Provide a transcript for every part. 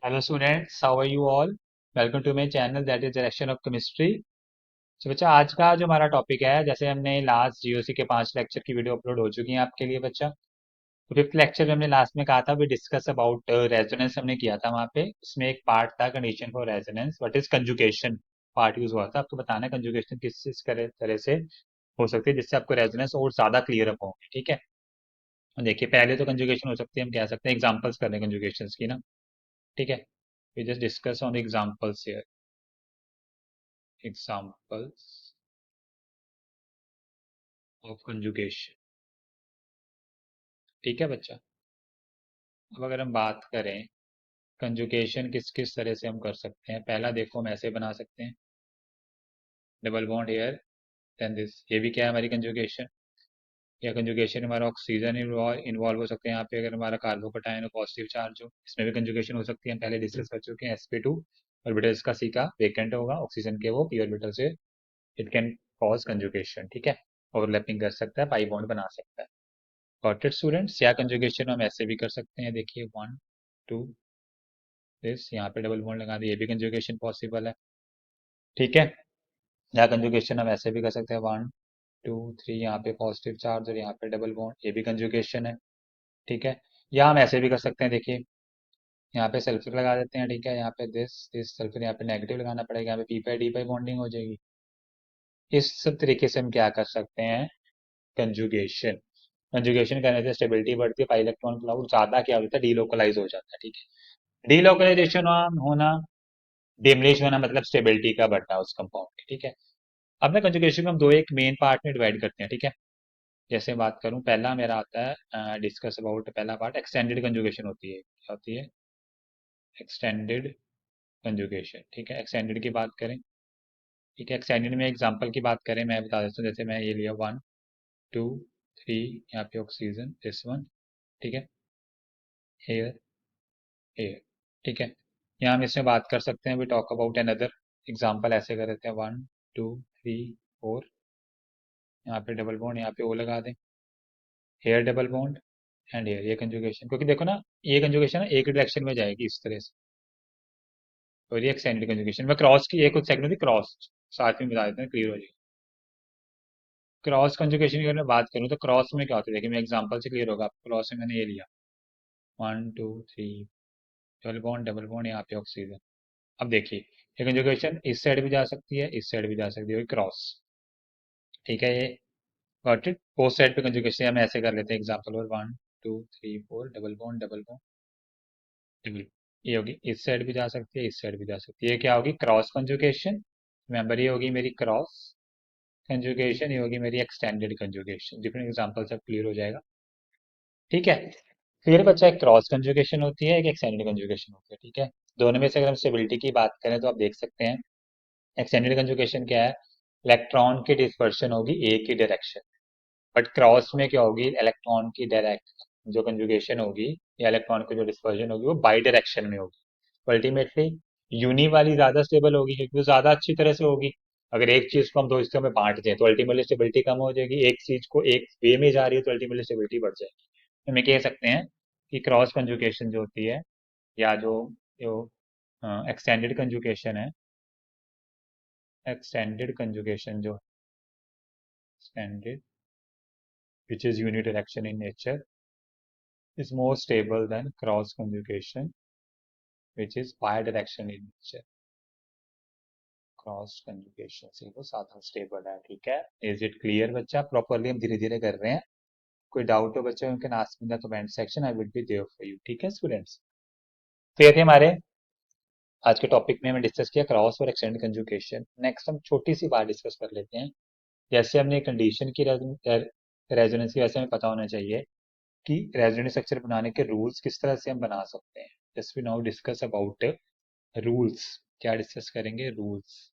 Hello students, how are you all? Welcome to my channel that is Direction of Chemistry. तो बच्चा आज का जो हमारा टॉपिक है, जैसे हमने लास्ट जीओसी के 5 लेक्चर की वीडियो अपलोड हो चुकी है आपके लिए बच्चा। तो फिफ्थ लेक्चर में हमने लास्ट में कहा था वी डिस्कस अबाउट रेजोनेंस हमने किया था वहाँ पे। इसमें एक पार्ट था condition for resonance, what is conjugation part use हुआ था। आपको बताना है कंजुगेशन किस तरह से हो सकती है जिससे आपको रेजोनेंस और ज्यादा क्लियर अप होंगे। ठीक है, देखिए पहले तो कंजुगेशन हो सकती है, हम कह सकते हैं एग्जाम्पल्स कर रहे हैं कंजुगेशन की ना। ठीक है, we just discuss on the examples here. Examples of conjugation. ठीक है बच्चा, अब अगर हम बात करें कंजुगेशन किस किस तरह से हम कर सकते हैं, पहला देखो हम ऐसे बना सकते हैं, double bond here then this, ये भी क्या है हमारी कंजुगेशन। या कंजुगेशन हमारा ऑक्सीजन इन्वॉल्व हो सकते हैं यहाँ पे, अगर हमारा कार्बोकटायन हो पॉजिटिव चार्ज हो, इसमें भी कंजुगेशन हो सकती है। हम पहले डिस्कस कर चुके हैं sp2 ऑर्बिटल्स का सी का वेकेंट होगा, ऑक्सीजन के वो पी ऑर्बिटल से इट कैन कॉज कंजुगेशन। ठीक है, ओवरलैपिंग कर सकता है, पाई बॉन्ड बना सकता है। Got it students. या कंजुगेशन हम ऐसे भी कर सकते हैं, देखिए 1 2 दिस, यहाँ पे डबल बॉन्ड लगा दिए, ये भी कंजुगेशन पॉसिबल है। ठीक है, या कंजुगेशन हम ऐसे भी कर सकते हैं 1 2 3, यहाँ पे पॉजिटिव चार्ज और यहाँ पे डबल बॉन्ड, ये भी कंजुगेशन है। ठीक है, या हम ऐसे भी कर सकते हैं, देखिए यहाँ पे सल्फर लगा देते हैं। ठीक है, यहाँ पे दिस दिस सल्फर, यहाँ पे नेगेटिव लगाना पड़ेगा, यहाँ पे पी पाई डी पाई बॉन्डिंग हो जाएगी। इस सब तरीके से हम क्या कर सकते हैं, कंजुगेशन। कंजुगेशन करने से स्टेबिलिटी बढ़ती है, पाई इलेक्ट्रॉन क्लाउड ज्यादा क्या होता है, डीलोकलाइज हो जाता है। ठीक है, डीलोकलाइजेशन होना, डिमिनिश होना मतलब स्टेबिलिटी का बढ़ना उस कंपाउंड की। ठीक है, अब मैं कंजुगेशन को हम दो एक मेन पार्ट में डिवाइड करते हैं। ठीक है, जैसे बात करूं, पहला मेरा आता है डिस्कस अबाउट, पहला पार्ट एक्सटेंडेड कंजुगेशन होती है। क्या होती है? Extended conjugation. ठीक है, एक्सटेंडेड की बात करें, ठीक है, एक्सटेंडेड में एग्जांपल की बात करें, मैं बता देता हूँ, जैसे मैं ये लिया 1 2 3, यहाँ पे ऑक्सीजन दिस वन। ठीक है, हेयर हेयर। ठीक है, यहाँ हम इसमें बात कर सकते हैं, we talk about another example, ऐसे कर देते हैं 1 2 3 4, यहाँ पे डबल बॉन्ड, यहाँ पे ओ लगा दें, here double bond and here, ये कंजुगेशन। क्योंकि देखो ना, ये कंजुगेशन ना एक डायरेक्शन में जाएगी इस तरह से, और ये एक्सटेंडेड कंजुगेशन में क्रॉस की एक कुछ सेकंड होती है, क्रॉस साथ में बता देते हैं, क्लियर हो जाएगी। क्रॉस कंजुगेशन की अगर मैं बात करूँ तो क्रॉस में क्या होता है, देखिए मैं एग्जांपल से क्लियर होगा। क्रॉस में मैंने ये लिया 1 2 3, डबल बॉन्ड यहाँ पे ऑक्सीजन। अब देखिए ये कंजुगेशन इस साइड भी जा सकती है, इस साइड भी जा सकती है, क्रॉस। ठीक है, ये गॉट इट। बोथ साइड पे कंजुगेशन हम ऐसे कर लेते हैं, एग्जांपल और 1 2 3 4, डबल बॉन्ड डबल, ये होगी इस साइड भी जा सकती है, इस साइड भी जा सकती है, ये क्या होगी, क्रॉस कंजुगेशन। रिमेंबर ये होगी मेरी क्रॉस कंजुगेशन, ये होगी मेरी एक्सटेंडेड कंजुगेशन। डिफरेंट एग्जांपल से क्लियर हो जाएगा। ठीक है, फिर बच्चा एक क्रॉस कंजुगेशन होती है, एक एक्सटेंडेड कंजुगेशन होती है। ठीक है, दोनों में से अगर हम स्टेबिलिटी की बात करें तो आप देख सकते हैं, एक्सटेंडेड कंजुगेशन क्या है, इलेक्ट्रॉन की डिस्पर्शन होगी एक ही डायरेक्शन, बट क्रॉस में क्या होगी, इलेक्ट्रॉन की डायरेक्ट जो कंजुगेशन होगी या इलेक्ट्रॉन की जो डिस्पर्शन होगी वो बाई डायरेक्शन में होगी। अल्टीमेटली यूनी वाली ज्यादा स्टेबल होगी क्योंकि वो ज्यादा अच्छी तरह से होगी। अगर एक चीज को हम दो हिस्सों में बांट दें तो अल्टीमेटली स्टेबिलिटी कम हो जाएगी, एक चीज को एक वे में जा रही है तो अल्टीमेटली स्टेबिलिटी बढ़ जाएगी। तो हमें कह सकते हैं कि क्रॉस कंजुगेशन जो होती है, या जो जो एक्सटेंडेड कंजुगेशन है, एक्सटेंडेड कंजुगेशन जो extended which is unidirection in nature is more stable than cross conjugation which is bidirection in nature. Cross conjugation से वो ज्यादा स्टेबल है। ठीक है, इज इट क्लियर बच्चा? प्रॉपरली हम धीरे धीरे कर रहे हैं। कोई डाउट हो बच्चों, you can ask in the comment section, I will be there for you. ठीक है स्टूडेंट्स, तो ये थे हमारे आज के टॉपिक में, हमें डिस्कस किया क्रॉस और एक्सटेंड कंजुगेशन। नेक्स्ट हम छोटी सी बात डिस्कस कर लेते हैं, जैसे हमने कंडीशन की रेजोनेंस की, वैसे हमें पता होना चाहिए कि रेजोनेंस स्ट्रक्चर बनाने के रूल्स किस तरह से हम बना सकते हैं। Just we now discuss about rules. क्या डिस्कस करेंगे? रूल्स।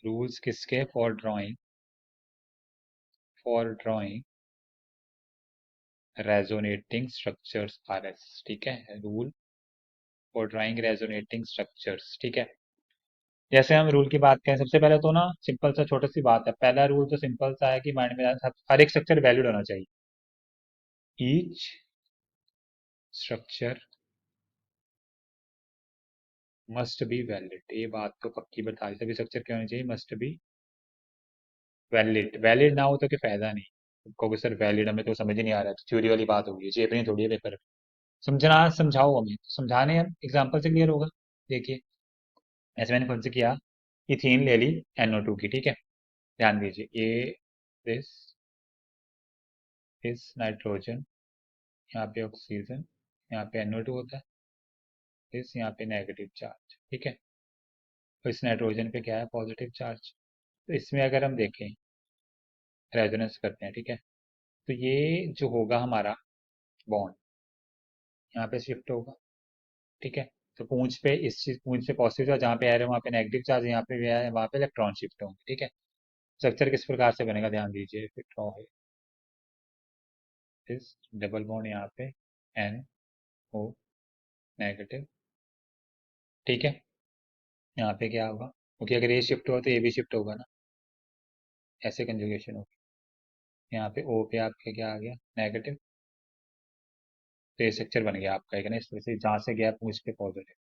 रूल्स किसके? For drawing resonating structures are as. ठीक है, rule for drawing resonating structures. ठीक है, जैसे हम रूल की बात करें, सबसे पहले तो ना सिंपल सा छोटी सी बात है, पहला रूल तो सिंपल सा है कि माइंड में हर एक स्ट्रक्चर वैलिड होना चाहिए। Each structure must be valid, ये बात तो पक्की बता दी, सभी स्ट्रक्चर क्या होनी चाहिए, मस्ट बी वैलिड। वैलिड ना हो तो क्या फायदा नहीं, कहोगे सर वैलिड हमें तो समझ ही नहीं आ रहा है, तो थ्योरी वाली बात होगी, ये अपनी थोड़ी है पेपर। समझना समझाओ हमें, तो समझाने एग्जाम्पल से क्लियर होगा। देखिए ऐसे मैंने कौन से किया, इथीन ले ली NO2 की, ठीक है, ध्यान दीजिए ये दिस इज नाइट्रोजन, यहाँ पे ऑक्सीजन, यहाँ पे NO2 होता है, इस यहाँ पे नेगेटिव चार्ज, ठीक है, तो इस नाइट्रोजन पे क्या है, पॉजिटिव चार्ज। तो इसमें अगर हम देखें, रेजोनेंस करते हैं, ठीक है, तो ये जो होगा हमारा बॉन्ड यहाँ पे शिफ्ट होगा, ठीक है, तो पूंछ पे इस चीज, पूंछ पे पॉजिटिव चार्ज, जहाँ पे एरो वहाँ पे नेगेटिव चार्ज, यहाँ पे भी है, वहाँ पे इलेक्ट्रॉन शिफ्ट होंगे, ठीक है। स्ट्रक्चर किस प्रकार से बनेगा, ध्यान दीजिए, ड्रॉ है इस डबल बॉन्ड यहाँ पे NO नेगेटिव, ठीक है, यहाँ पे क्या होगा, क्योंकि अगर ये शिफ्ट हुआ तो ये भी शिफ्ट होगा ना, ऐसे कंजुगेशन होगी, यहाँ पे O पे आपके क्या आ गया, नेगेटिव, तो ये स्ट्रक्चर बन गया आपका, एक ना इस तरह से, जहाँ से गया पूंछ पे पॉजिटिव।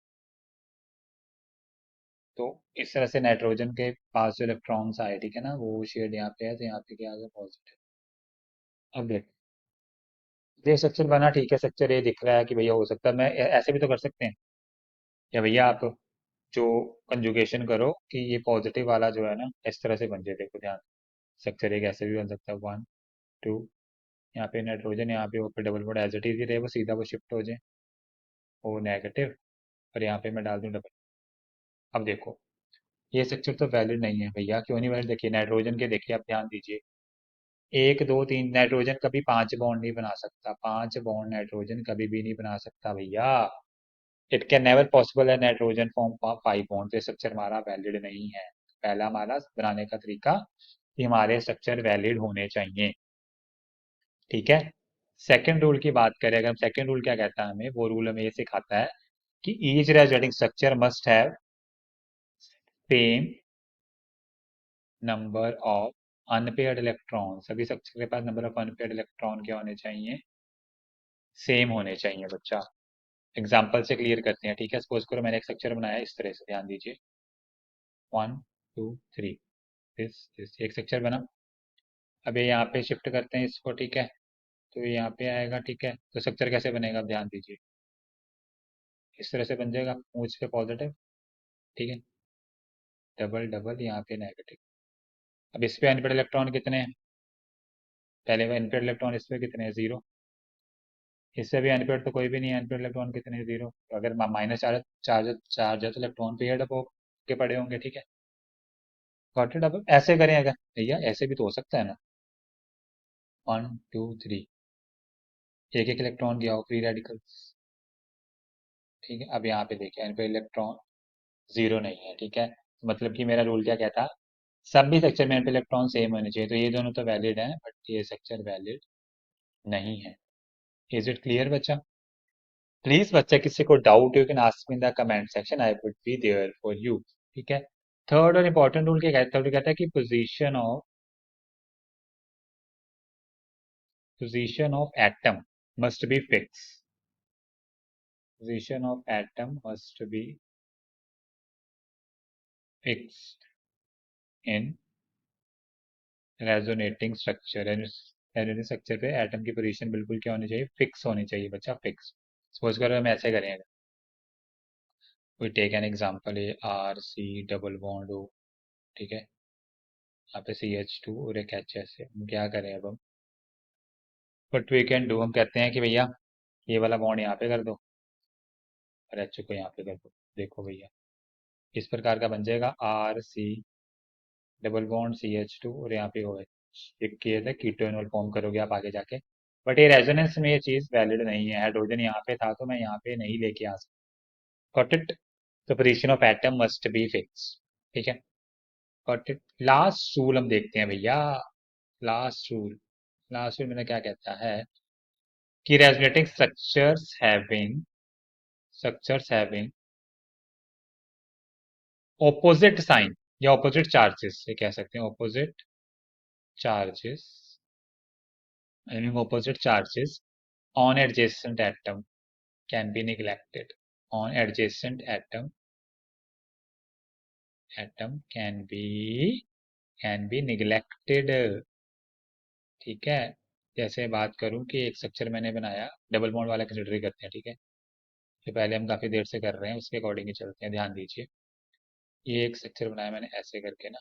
तो इस तरह से नाइट्रोजन के पास जो इलेक्ट्रॉन्स आए, ठीक है ना, वो शेड यहाँ पे है, तो यहाँ पे क्या आ गया, पॉजिटिव। अब देख, ये स्ट्रक्चर बना, ठीक है, स्ट्रक्चर ये दिख रहा है कि भैया हो सकता है, मैं ऐसे भी तो कर सकते हैं, या भैया आप जो कंजुगेशन करो कि ये पॉजिटिव वाला जो है ना इस तरह से बन जाए, देखो ध्यान, स्ट्रक्चर एक ऐसे भी बन सकता है, 1 2, यहाँ पे नाइट्रोजन, यहाँ पे ऊपर double bond as it is ही रहे, वो सीधा वो शिफ्ट हो जाए, वो नेगेटिव, और यहाँ पे मैं डाल दूँ डबल। अब देखो ये स्ट्रक्चर तो वैलिड नहीं है भैया, क्यों नहीं वैलिड, देखिए नाइट्रोजन के, देखिए आप ध्यान दीजिए, 1 2 3, नाइट्रोजन कभी 5 बॉन्ड नहीं बना सकता, 5 बॉन्ड नाइट्रोजन कभी भी नहीं बना सकता भैया, इट कैन नेवर पॉसिबल है नाइट्रोजन फॉर्म 5 बॉन्ड, तो स्ट्रक्चर हमारा वैलिड नहीं है। पहला हमारा बनाने का तरीका कि हमारे स्ट्रक्चर वैलिड होने चाहिए, ठीक है। सेकंड रूल की बात करें, अगर हम सेकंड रूल क्या कहता है हमें, वो रूल हमें ये सिखाता है कि each resonating structure must have same number of unpaired electron, सभी स्ट्रक्चर के पास नंबर ऑफ अनपेयर्ड इलेक्ट्रॉन क्या होने चाहिए, सेम होने चाहिए बच्चा। एग्जाम्पल से क्लियर करते हैं, ठीक है, सपोज करो मैंने एक स्ट्रक्चर बनाया इस तरह से, ध्यान दीजिए, 1 2 3, दिस एक स्ट्रक्चर बना। अब ये यहाँ पे शिफ्ट करते हैं इसको, ठीक है, तो ये यहाँ पे आएगा, ठीक है, तो स्ट्रक्चर कैसे बनेगा, अब ध्यान दीजिए, इस तरह से बन जाएगा, पूंछ पे पॉजिटिव, ठीक है, डबल डबल यहाँ पे नेगेटिव। अब इस पे अनपेड इलेक्ट्रॉन कितने हैं, पहले वो अनपेड इलेक्ट्रॉन इस पे कितने हैं, 0, इससे भी अनपेड तो कोई भी नहीं है, अनपेड इलेक्ट्रॉन कितने हैं, 0, तो अगर माइनस चार्ज चार्ज चार्ज है तो इलेक्ट्रॉन पेयर्ड अप के पड़े होंगे, ठीक है, गॉट इट। अब ऐसे करें अगर, भैया ऐसे भी तो हो सकता है ना, 1 2 3, एक एक इलेक्ट्रॉन गया हो, फ्री रेडिकल्स, ठीक है। अब यहाँ पे देखिए अनपेड इलेक्ट्रॉन 0 नहीं है, ठीक है, मतलब कि मेरा रूल क्या कहता, सभी स्ट्रक्चर में अनपेड इलेक्ट्रॉन सेम होने चाहिए, तो ये दोनों तो वैलिड है, बट ये स्ट्रक्चर वैलिड नहीं है। इज इट क्लियर बच्चा, प्लीज बच्चा किसी को doubt you can ask me in the comment section, I would be there for you, ठीक है। थर्ड और इंपॉर्टेंट रूल क्या कहता है, तो कहता है कि position of atom must be fix, position of atom must be fixed in resonating structure, resonating structure पे एटम की पोजीशन बिल्कुल क्या होनी चाहिए, फिक्स होनी चाहिए बच्चा, फिक्स। सपोज करो हम ऐसे करेंगे, we take an example, a RC double bond O, ठीक है, यहाँ पे CH2 और एक HS है, हम क्या करें अब हम, बट वी कैन डू, हम कहते हैं कि भैया ये वाला बॉन्ड यहाँ पे कर दो और H को यहाँ पे कर दो, देखो भैया इस प्रकार का बन जाएगा, RC डबल बॉन्ड CH2 और यहाँ पे OH, एक केस है कीटोनॉल फॉर्म करोगे आप आगे जाके, बट ये रेजोनेंस में ये चीज वैलिड नहीं है, हाइड्रोजन यहाँ पे था तो मैं यहाँ पे नहीं लेके आ सकता, got it. The position of atom must be fix, ठीक है, गॉट इट। लास्ट रूल हम देखते हैं भैया, लास्ट रूल, लास्ट रूल में क्या कहता है कि resonating structures having opposite sign या ऑपोजिट चार्जेस, ये कह सकते हैं opposite charges, having opposite charges on adjacent atom can be neglected, on adjacent atom atom can be neglected. ठीक है, जैसे बात करूं कि एक स्ट्रक्चर मैंने बनाया, डबल बॉन्ड वाला कंसिडर करते हैं। ठीक है, जो पहले हम काफी देर से कर रहे हैं उसके अकॉर्डिंग ही चलते हैं। ध्यान दीजिए, ये एक स्ट्रक्चर बनाया मैंने ऐसे करके ना,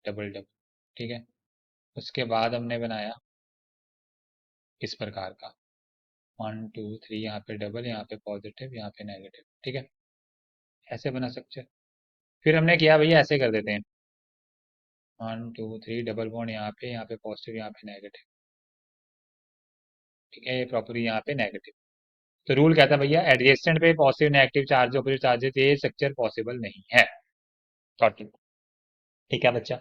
डबल डबल। ठीक है, उसके बाद हमने बनाया इस प्रकार का 1 2 3, यहाँ पे डबल, यहाँ पे पॉजिटिव, यहाँ पे नेगेटिव। ठीक है, ऐसे बना स्ट्रक्चर। फिर हमने किया भैया ऐसे कर देते हैं, 1 2 3 डबल बॉन्ड यहाँ पे पॉजिटिव, यहाँ पे नेगेटिव। ठीक है, ये प्रॉपर्टी यहाँ पे नेगेटिव। तो रूल कहता है भैया एडजेसेंट पे positive negative charge opposite charges, ये स्ट्रक्चर पॉसिबल नहीं है। टोटल। ठीक है बच्चा,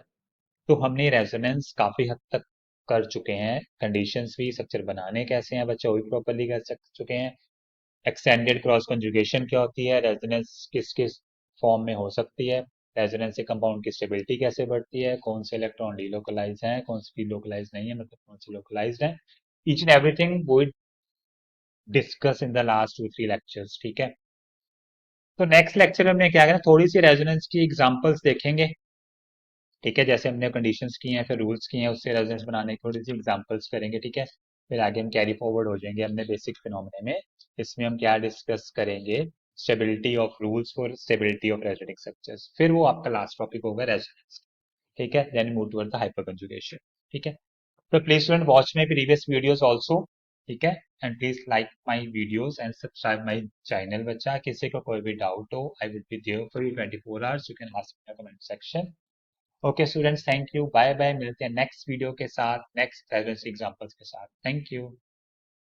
तो हमने रेजोनेंस काफी हद तक कर चुके हैं। कंडीशंस भी, स्ट्रक्चर बनाने कैसे हैं बच्चा वो भी प्रॉपरली कर चुके हैं। एक्सटेंडेड क्रॉस कंजुगेशन क्या होती है, रेजोनेंस किस किस फॉर्म में हो सकती है, रेजोनेंस से कंपाउंड की स्टेबिलिटी कैसे बढ़ती है, कौन से इलेक्ट्रॉन डीलोकलाइज हैं, कौन से डीलोकलाइज नहीं है, मतलब कौन से लोकलाइज्ड हैं, ईच एंड एवरीथिंग वो discuss in the last 2 3 lectures. ठीक है, तो नेक्स्ट लेक्चर में हमने क्या करना, थोड़ी सी रेजोनेंस की एग्जांपल्स देखेंगे। ठीक है, जैसे हमने कंडीशंस की हैं, फिर रूल्स की हैं, उससे रेजोनेंस बनाने की थोड़ी सी एग्जांपल्स करेंगे। ठीक है, फिर आगे हम कैरी फॉरवर्ड हो जाएंगे अपने बेसिक फिनोमेना में। इसमें हम क्या डिस्कस करेंगे, stability of rules for stability of resonating structures. फिर वो आपका लास्ट टॉपिक होगा रेजोनेंस। ठीक है, then move toward the hyperconjugation. ठीक है, so please student watch my previous videos also. ठीक है, and please like my videos and subscribe my channel। बच्चा किसी को कोई भी डाउट हो, I will be there for you 24 hours, you can ask in the comment section। Okay students, thank you, bye bye, मिलते हैं नेक्स्ट वीडियो के साथ, नेक्स्ट रेफरेंस एग्जांपल्स के साथ। Thank you.